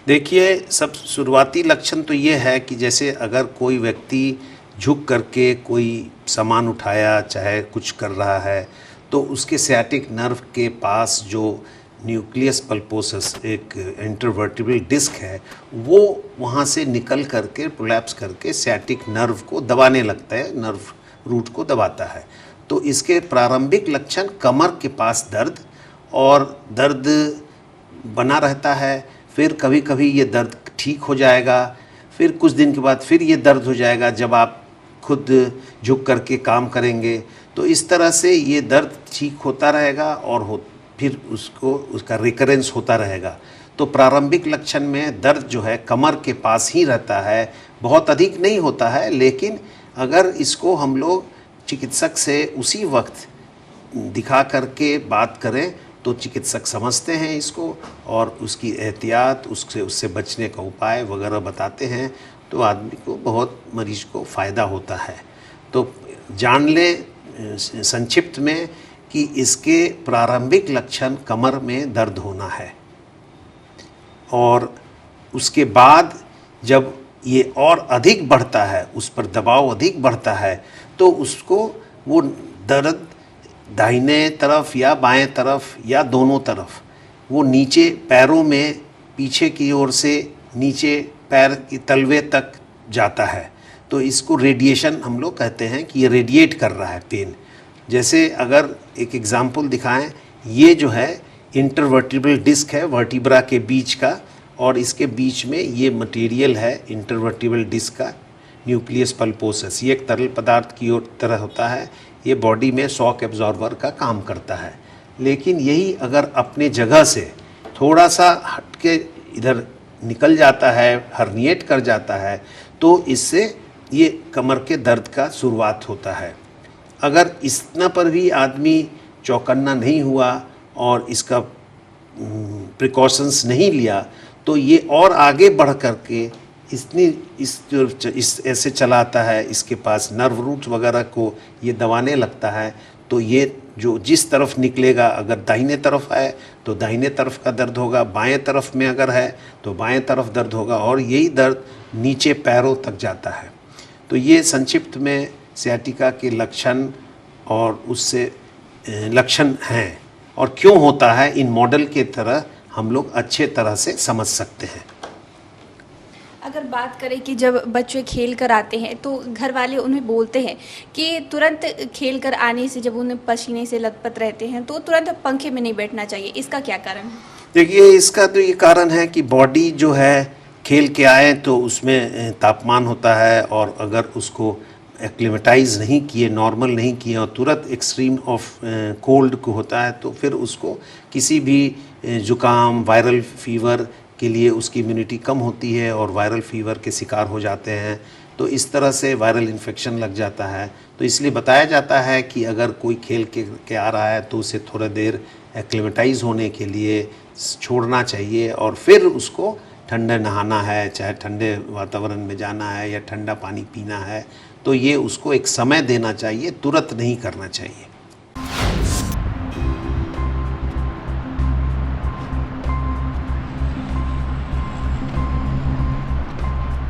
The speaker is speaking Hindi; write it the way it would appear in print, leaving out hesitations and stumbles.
देखिए, सब शुरुआती लक्षण तो ये है कि जैसे अगर कोई व्यक्ति झुक करके कोई सामान उठाया, चाहे कुछ कर रहा है, तो उसके सियाटिक नर्व के पास जो न्यूक्लियस पल्पोसस एक इंटरवर्टिब्रल डिस्क है, वो वहाँ से निकल करके प्रोलैप्स करके सियाटिक नर्व को दबाने लगता है, नर्व रूट को दबाता है। तो इसके प्रारंभिक लक्षण कमर के पास दर्द, और दर्द बना रहता है। फिर कभी कभी ये दर्द ठीक हो जाएगा, फिर कुछ दिन के बाद फिर ये दर्द हो जाएगा जब आप खुद झुक करके काम करेंगे। तो इस तरह से ये दर्द ठीक होता रहेगा और फिर उसका रिकरेंस होता रहेगा। तो प्रारंभिक लक्षण में दर्द जो है कमर के पास ही रहता है, बहुत अधिक नहीं होता है, लेकिन अगर इसको हम लोग चिकित्सक से उसी वक्त दिखा करके बात करें तो चिकित्सक समझते हैं इसको और उसकी एहतियात, उससे बचने का उपाय वगैरह बताते हैं, तो आदमी को बहुत, मरीज को फ़ायदा होता है। तो जान लें संक्षिप्त में कि इसके प्रारंभिक लक्षण कमर में दर्द होना है, और उसके बाद जब ये और अधिक बढ़ता है, उस पर दबाव अधिक बढ़ता है, तो उसको वो दर्द दाहिने तरफ या बाएं तरफ या दोनों तरफ, वो नीचे पैरों में पीछे की ओर से नीचे पैर की तलवे तक जाता है। तो इसको रेडिएशन हम लोग कहते हैं कि ये रेडिएट कर रहा है पेन। जैसे अगर एक एग्जांपल दिखाएं, ये जो है इंटरवर्टिब्रल डिस्क है वर्टिब्रा के बीच का, और इसके बीच में ये मटेरियल है इंटरवर्टिब्रल डिस्क का, न्यूक्लियस पल्पोसस। ये एक तरल पदार्थ की ओर तरह होता है, ये बॉडी में शॉक एब्जॉर्बर का काम करता है। लेकिन यही अगर अपने जगह से थोड़ा सा हट के इधर निकल जाता है, हर्निएट कर जाता है, तो इससे ये कमर के दर्द का शुरुआत होता है। अगर इतना पर भी आदमी चौकन्ना नहीं हुआ और इसका प्रिकॉशंस नहीं लिया, तो ये और आगे बढ़ करके इस ऐसे चलाता है, इसके पास नर्व रूट्स वगैरह को ये दबाने लगता है। तो ये जो जिस तरफ निकलेगा, अगर दाहिने तरफ है तो दाहिने तरफ का दर्द होगा, बाएं तरफ में अगर है तो बाएं तरफ दर्द होगा, और यही दर्द नीचे पैरों तक जाता है। तो ये संक्षिप्त में सियाटिका के लक्षण और उससे लक्षण हैं, और क्यों होता है इन मॉडल के तरह हम लोग अच्छे तरह से समझ सकते हैं। अगर बात करें कि जब बच्चे खेल कर आते हैं तो घर वाले उन्हें बोलते हैं कि तुरंत खेल कर आने से, जब उन्हें पसीने से लथपथ रहते हैं, तो तुरंत पंखे में नहीं बैठना चाहिए, इसका क्या कारण है? देखिए, इसका तो ये कारण है कि बॉडी जो है खेल के आए तो उसमें तापमान होता है, और अगर उसको एक्लिमेटाइज नहीं किए, नॉर्मल नहीं किए, और तुरंत एक्सट्रीम ऑफ कोल्ड को होता है, तो फिर उसको किसी भी जुकाम, वायरल फीवर के लिए उसकी इम्यूनिटी कम होती है और वायरल फीवर के शिकार हो जाते हैं। तो इस तरह से वायरल इन्फेक्शन लग जाता है। तो इसलिए बताया जाता है कि अगर कोई खेल के आ रहा है तो उसे थोड़ा देर एक्लिमेटाइज होने के लिए छोड़ना चाहिए, और फिर उसको ठंडे नहाना है, चाहे ठंडे वातावरण में जाना है या ठंडा पानी पीना है, तो ये उसको एक समय देना चाहिए, तुरंत नहीं करना चाहिए।